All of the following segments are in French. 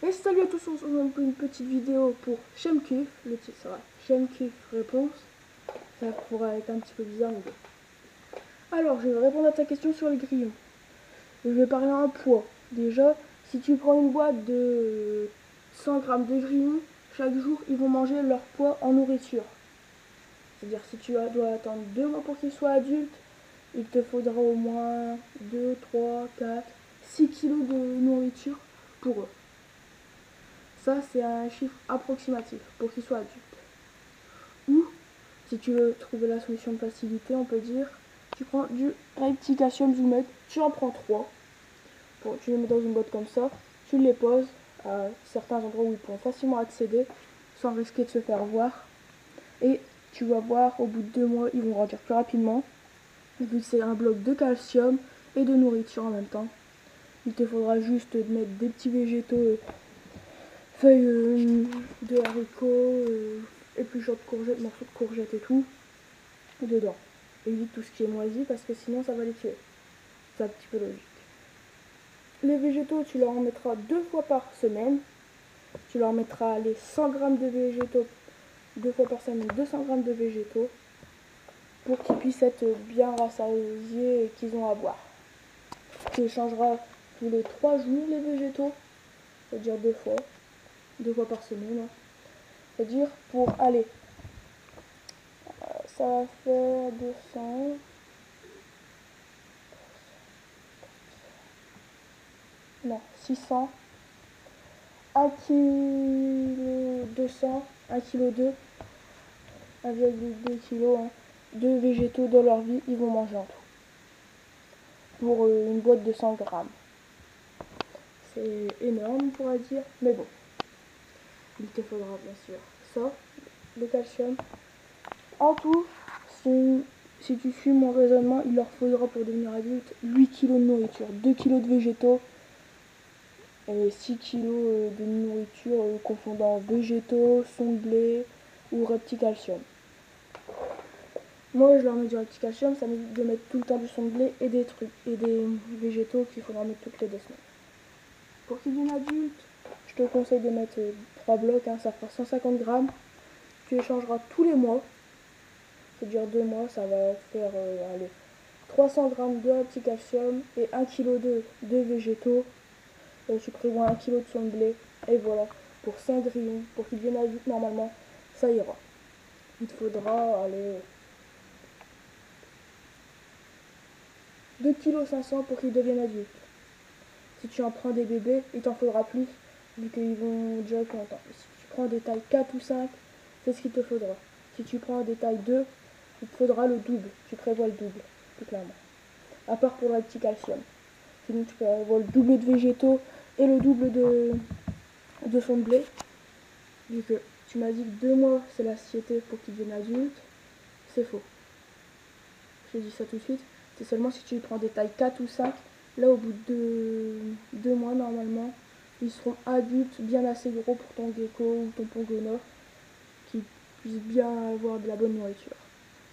Et salut à tous, on se retrouve pour une petite vidéo pour Shemkif. Le titre sera Shemkif réponse. Ça pourra être un petit peu bizarre, mais bon. Alors, je vais répondre à ta question sur les grillons. Je vais parler en poids. Déjà, si tu prends une boîte de 100 grammes de grillons, chaque jour, ils vont manger leur poids en nourriture. C'est-à-dire, si tu dois attendre 2 mois pour qu'ils soient adultes, il te faudra au moins 2, 3, 4, 6 kilos de nourriture pour eux. Ça, c'est un chiffre approximatif pour qu'ils soient adultes. Ou, si tu veux trouver la solution de facilité, on peut dire, tu prends du Repticasium Zoomed, tu en prends 3. Tu les mets dans une boîte comme ça, tu les poses à certains endroits où ils pourront facilement accéder, sans risquer de se faire voir. Et tu vas voir, au bout de 2 mois, ils vont grandir plus rapidement. Vu que c'est un bloc de calcium et de nourriture en même temps. Il te faudra juste mettre des petits végétaux, feuilles de haricots, épluchures de courgettes, morceaux de courgettes et tout, dedans. Évite tout ce qui est moisi parce que sinon ça va les tuer. C'est un petit peu logique. Les végétaux, tu leur en mettras 2 fois par semaine. Tu leur mettras les 100 grammes de végétaux 2 fois par semaine, 200 grammes de végétaux pour qu'ils puissent être bien rassasiés et qu'ils ont à boire. Tu les changeras tous les 3 jours les végétaux, c'est-à-dire 2 fois par semaine. C'est-à-dire pour aller, ça va faire 200. Non, 600, 1 kg 200, 1 kg 2, 1,2 kg de végétaux dans leur vie, ils vont manger en tout. Pour une boîte de 100 grammes. C'est énorme, on pourrait dire, mais bon. Il te faudra bien sûr ça, le calcium. En tout, si tu suis mon raisonnement, il leur faudra pour devenir adulte 8 kg de nourriture, 2 kg de végétaux, et 6 kg de nourriture confondant végétaux, son de blé ou Repticasium. Moi je leur mets du Repticasium, ça m'évite de mettre tout le temps du son de blé et des trucs et des végétaux qu'il faudra mettre toutes les 2 semaines. Pour qu'ils deviennent adultes, je te conseille de mettre 3 blocs, ça fera 150 grammes. Tu les changeras tous les mois. Ça dure 2 mois, ça va faire 300 grammes de Repticasium et 1 kg de végétaux. Tu prévois 1 kg de son de blé, et voilà, pour 5 grillons, pour qu'ils deviennent adultes normalement, ça ira. Il te faudra, 2,5 kg pour qu'ils deviennent adultes. Si tu en prends des bébés, il t'en faudra plus, vu qu'ils vont durer plus longtemps. Si tu prends des tailles 4 ou 5, c'est ce qu'il te faudra. Si tu prends des tailles 2, il te faudra le double, tu prévois le double, tout clairement. À part pour le Repticasium. Sinon tu prévois le double de végétaux et le double de son de blé. Vu que tu m'as dit que 2 mois c'est la satiété pour qu'ils deviennent adultes, c'est faux. Je te dis ça tout de suite, c'est seulement si tu prends des tailles 4 ou 5, là au bout de 2 mois normalement, ils seront adultes bien assez gros pour ton gecko ou ton pangolin, qui puissent bien avoir de la bonne nourriture.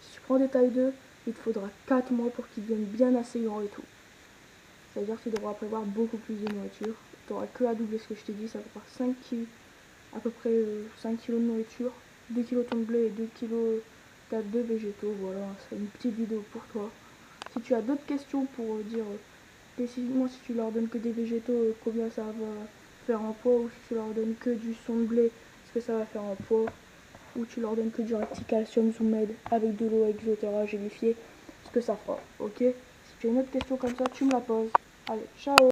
Si tu prends des tailles 2, il te faudra 4 mois pour qu'ils deviennent bien assez grands et tout. C'est-à-dire que tu devras prévoir beaucoup plus de nourriture. Tu n'auras que à doubler ce que je t'ai dit, ça va faire 5 kg, à peu près 5 kg de nourriture, 2 kg de ton de blé et 2 kg de végétaux. Voilà, c'est une petite vidéo pour toi. Si tu as d'autres questions pour dire spécifiquement si tu leur donnes que des végétaux, combien ça va faire en poids, ou si tu leur donnes que du son de blé, ce que ça va faire en poids, ou tu leur donnes que du Repticasium Zoomed avec de l'eau exotera gélifiée, ce que ça fera, ok? Si tu as une autre question comme ça, tu me la poses. Allez, ciao!